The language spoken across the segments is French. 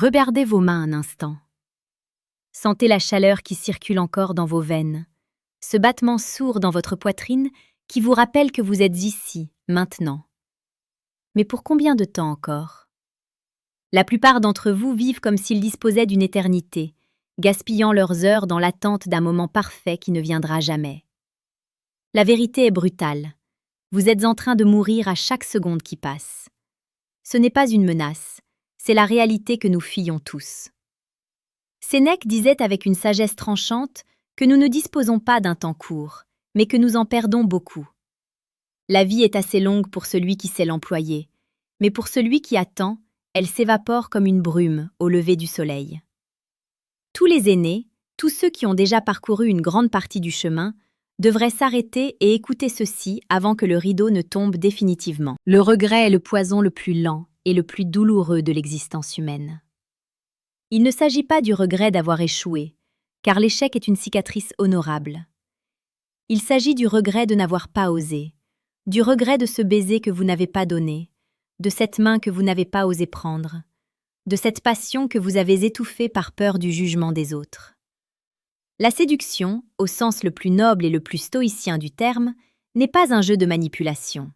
Regardez vos mains un instant. Sentez la chaleur qui circule encore dans vos veines, ce battement sourd dans votre poitrine qui vous rappelle que vous êtes ici, maintenant. Mais pour combien de temps encore? La plupart d'entre vous vivent comme s'ils disposaient d'une éternité, gaspillant leurs heures dans l'attente d'un moment parfait qui ne viendra jamais. La vérité est brutale. Vous êtes en train de mourir à chaque seconde qui passe. Ce n'est pas une menace, c'est la réalité que nous fuyons tous. Sénèque disait avec une sagesse tranchante que nous ne disposons pas d'un temps court, mais que nous en perdons beaucoup. La vie est assez longue pour celui qui sait l'employer, mais pour celui qui attend, elle s'évapore comme une brume au lever du soleil. Tous les aînés, tous ceux qui ont déjà parcouru une grande partie du chemin, devraient s'arrêter et écouter ceci avant que le rideau ne tombe définitivement. Le regret est le poison le plus lent et le plus douloureux de l'existence humaine. Il ne s'agit pas du regret d'avoir échoué, car l'échec est une cicatrice honorable. Il s'agit du regret de n'avoir pas osé, du regret de ce baiser que vous n'avez pas donné, de cette main que vous n'avez pas osé prendre, de cette passion que vous avez étouffée par peur du jugement des autres. La séduction, au sens le plus noble et le plus stoïcien du terme, n'est pas un jeu de manipulation.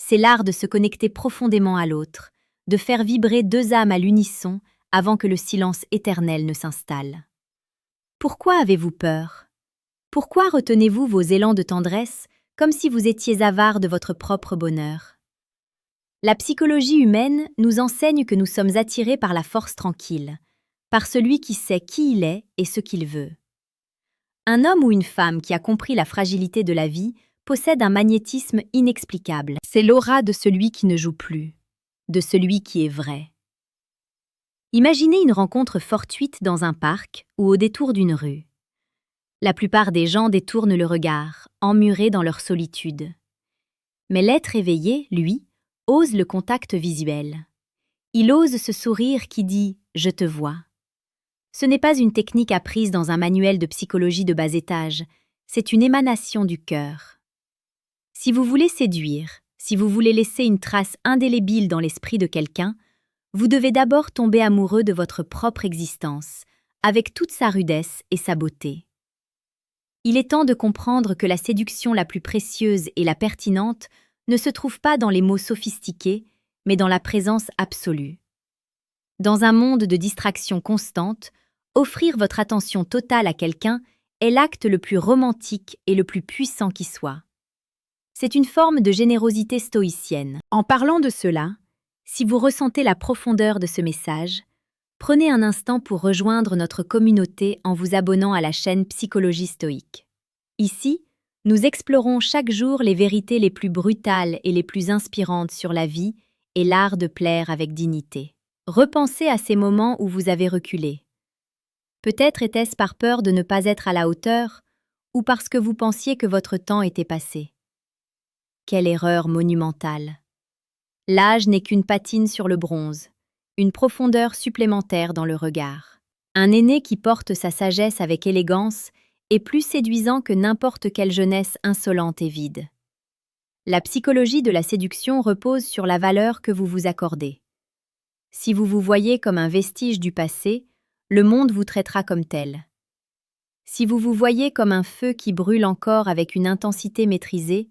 C'est l'art de se connecter profondément à l'autre, de faire vibrer deux âmes à l'unisson avant que le silence éternel ne s'installe. Pourquoi avez-vous peur? Pourquoi retenez-vous vos élans de tendresse comme si vous étiez avare de votre propre bonheur? La psychologie humaine nous enseigne que nous sommes attirés par la force tranquille, par celui qui sait qui il est et ce qu'il veut. Un homme ou une femme qui a compris la fragilité de la vie possède un magnétisme inexplicable. C'est l'aura de celui qui ne joue plus, de celui qui est vrai. Imaginez une rencontre fortuite dans un parc ou au détour d'une rue. La plupart des gens détournent le regard, emmurés dans leur solitude. Mais l'être éveillé, lui, ose le contact visuel. Il ose ce sourire qui dit « je te vois ». Ce n'est pas une technique apprise dans un manuel de psychologie de bas étage, c'est une émanation du cœur. Si vous voulez séduire, si vous voulez laisser une trace indélébile dans l'esprit de quelqu'un, vous devez d'abord tomber amoureux de votre propre existence, avec toute sa rudesse et sa beauté. Il est temps de comprendre que la séduction la plus précieuse et la pertinente ne se trouve pas dans les mots sophistiqués, mais dans la présence absolue. Dans un monde de distraction constante, offrir votre attention totale à quelqu'un est l'acte le plus romantique et le plus puissant qui soit. C'est une forme de générosité stoïcienne. En parlant de cela, si vous ressentez la profondeur de ce message, prenez un instant pour rejoindre notre communauté en vous abonnant à la chaîne Psychologie Stoïque. Ici, nous explorons chaque jour les vérités les plus brutales et les plus inspirantes sur la vie et l'art de plaire avec dignité. Repensez à ces moments où vous avez reculé. Peut-être était-ce par peur de ne pas être à la hauteur ou parce que vous pensiez que votre temps était passé. Quelle erreur monumentale! L'âge n'est qu'une patine sur le bronze, une profondeur supplémentaire dans le regard. Un aîné qui porte sa sagesse avec élégance est plus séduisant que n'importe quelle jeunesse insolente et vide. La psychologie de la séduction repose sur la valeur que vous vous accordez. Si vous vous voyez comme un vestige du passé, le monde vous traitera comme tel. Si vous vous voyez comme un feu qui brûle encore avec une intensité maîtrisée,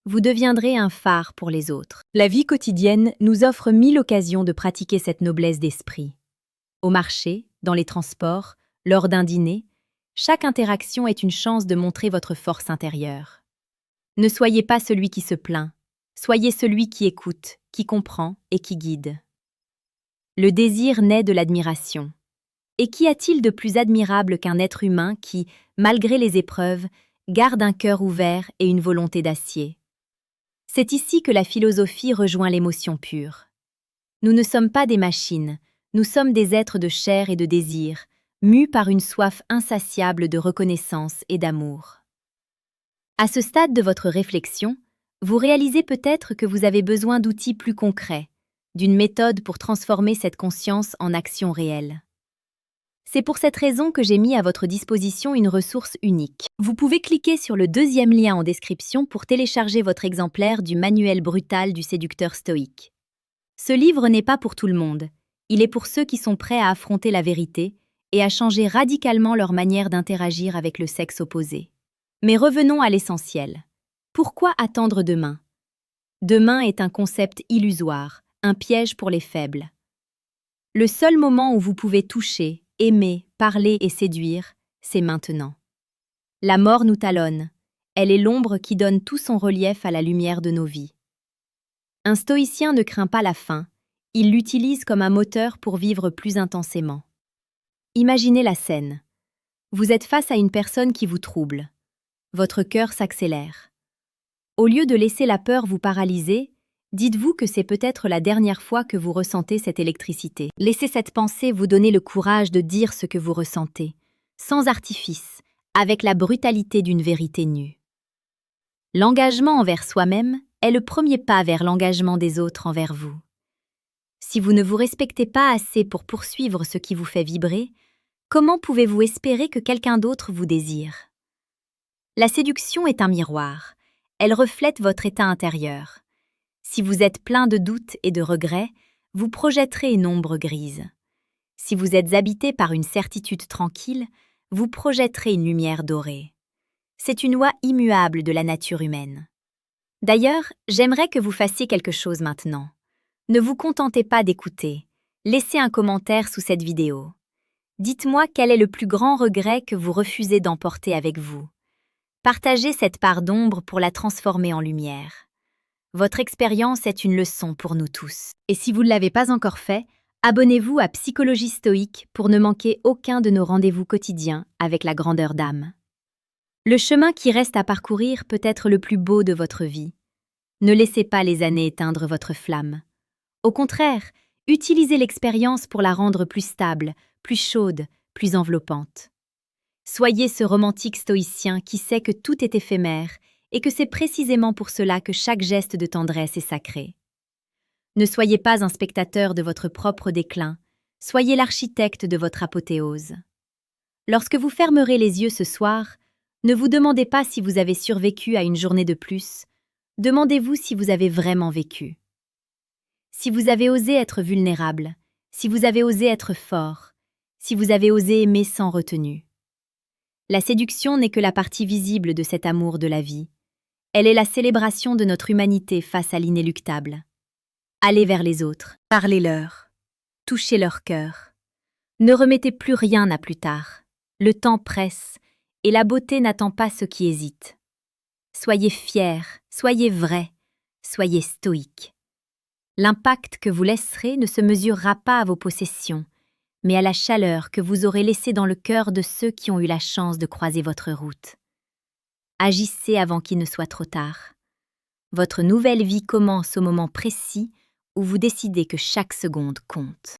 vous deviendrez un phare pour les autres. La vie quotidienne nous offre 1000 occasions de pratiquer cette noblesse d'esprit. Au marché, dans les transports, lors d'un dîner, chaque interaction est une chance de montrer votre force intérieure. Ne soyez pas celui qui se plaint, soyez celui qui écoute, qui comprend et qui guide. Le désir naît de l'admiration. Et qu'y a-t-il de plus admirable qu'un être humain qui, malgré les épreuves, garde un cœur ouvert et une volonté d'acier? C'est ici que la philosophie rejoint l'émotion pure. Nous ne sommes pas des machines, nous sommes des êtres de chair et de désir, mus par une soif insatiable de reconnaissance et d'amour. À ce stade de votre réflexion, vous réalisez peut-être que vous avez besoin d'outils plus concrets, d'une méthode pour transformer cette conscience en action réelle. C'est pour cette raison que j'ai mis à votre disposition une ressource unique. Vous pouvez cliquer sur le deuxième lien en description pour télécharger votre exemplaire du Manuel brutal du séducteur stoïque. Ce livre n'est pas pour tout le monde. Il est pour ceux qui sont prêts à affronter la vérité et à changer radicalement leur manière d'interagir avec le sexe opposé. Mais revenons à l'essentiel. Pourquoi attendre demain? Demain est un concept illusoire, un piège pour les faibles. Le seul moment où vous pouvez toucher, aimer, parler et séduire, c'est maintenant. La mort nous talonne. Elle est l'ombre qui donne tout son relief à la lumière de nos vies. Un stoïcien ne craint pas la fin, il l'utilise comme un moteur pour vivre plus intensément. Imaginez la scène. Vous êtes face à une personne qui vous trouble. Votre cœur s'accélère. Au lieu de laisser la peur vous paralyser, dites-vous que c'est peut-être la dernière fois que vous ressentez cette électricité. Laissez cette pensée vous donner le courage de dire ce que vous ressentez, sans artifice, avec la brutalité d'une vérité nue. L'engagement envers soi-même est le premier pas vers l'engagement des autres envers vous. Si vous ne vous respectez pas assez pour poursuivre ce qui vous fait vibrer, comment pouvez-vous espérer que quelqu'un d'autre vous désire? La séduction est un miroir. Elle reflète votre état intérieur. Si vous êtes plein de doutes et de regrets, vous projetterez une ombre grise. Si vous êtes habité par une certitude tranquille, vous projetterez une lumière dorée. C'est une loi immuable de la nature humaine. D'ailleurs, j'aimerais que vous fassiez quelque chose maintenant. Ne vous contentez pas d'écouter. Laissez un commentaire sous cette vidéo. Dites-moi quel est le plus grand regret que vous refusez d'emporter avec vous. Partagez cette part d'ombre pour la transformer en lumière. Votre expérience est une leçon pour nous tous. Et si vous ne l'avez pas encore fait, abonnez-vous à Psychologie Stoïque pour ne manquer aucun de nos rendez-vous quotidiens avec la grandeur d'âme. Le chemin qui reste à parcourir peut être le plus beau de votre vie. Ne laissez pas les années éteindre votre flamme. Au contraire, utilisez l'expérience pour la rendre plus stable, plus chaude, plus enveloppante. Soyez ce romantique stoïcien qui sait que tout est éphémère et que c'est précisément pour cela que chaque geste de tendresse est sacré. Ne soyez pas un spectateur de votre propre déclin, soyez l'architecte de votre apothéose. Lorsque vous fermerez les yeux ce soir, ne vous demandez pas si vous avez survécu à une journée de plus, demandez-vous si vous avez vraiment vécu. Si vous avez osé être vulnérable, si vous avez osé être fort, si vous avez osé aimer sans retenue. La séduction n'est que la partie visible de cet amour de la vie. Elle est la célébration de notre humanité face à l'inéluctable. Allez vers les autres, parlez-leur, touchez leur cœur. Ne remettez plus rien à plus tard. Le temps presse, et la beauté n'attend pas ceux qui hésitent. Soyez fiers, soyez vrais, soyez stoïques. L'impact que vous laisserez ne se mesurera pas à vos possessions, mais à la chaleur que vous aurez laissée dans le cœur de ceux qui ont eu la chance de croiser votre route. Agissez avant qu'il ne soit trop tard. Votre nouvelle vie commence au moment précis où vous décidez que chaque seconde compte.